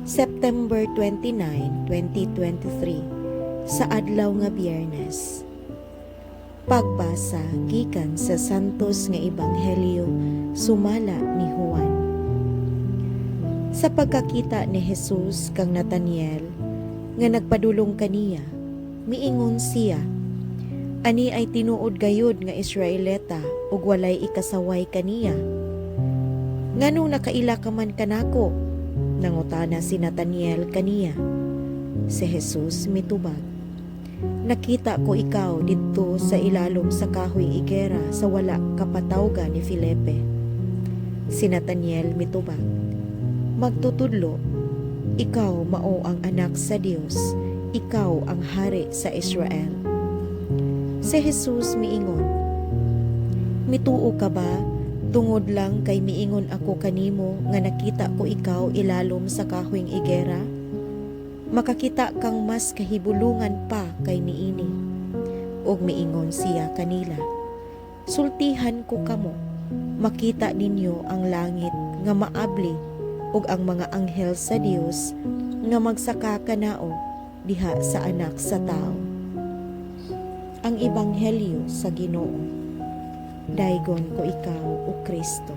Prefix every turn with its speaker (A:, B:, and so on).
A: September 29, 2023, sa adlaw nga Biyernes. Pagbasa gikan sa Santos nga Ebanghelyo sumala ni Juan. Sa pagkakita ni Jesus kang Nataniel nga nagpadulong kaniya, miingon siya, ani ay tinuod gayud nga Israelita ug walay ikasaway kaniya. Nganong nakaila ka man kanako? Nangutana si Nataniel kaniya. Si Jesus mitubag, nakita ko ikaw dito sa ilalom sa kahoy igera sa wala kapatawga ni Felipe. Si Nataniel mitubag, magtutudlo, ikaw mao ang anak sa Dios, ikaw ang hari sa Israel. Si Jesus miingon, mituo ka ba? Tungod lang kay miingon ako kanimo nga nakita ko ikaw ilalom sa kahoyng igera? Makakita kang mas kahibulungan pa kay niini. Og miingon siya kanila, sultihan ko kamo, makita ninyo ang langit nga maabli ug ang mga anghel sa Dios nga magsaka kanao diha sa anak sa tao. Ang Ebanghelyo sa Ginoo. Daygon ko ikaw, O Kristo.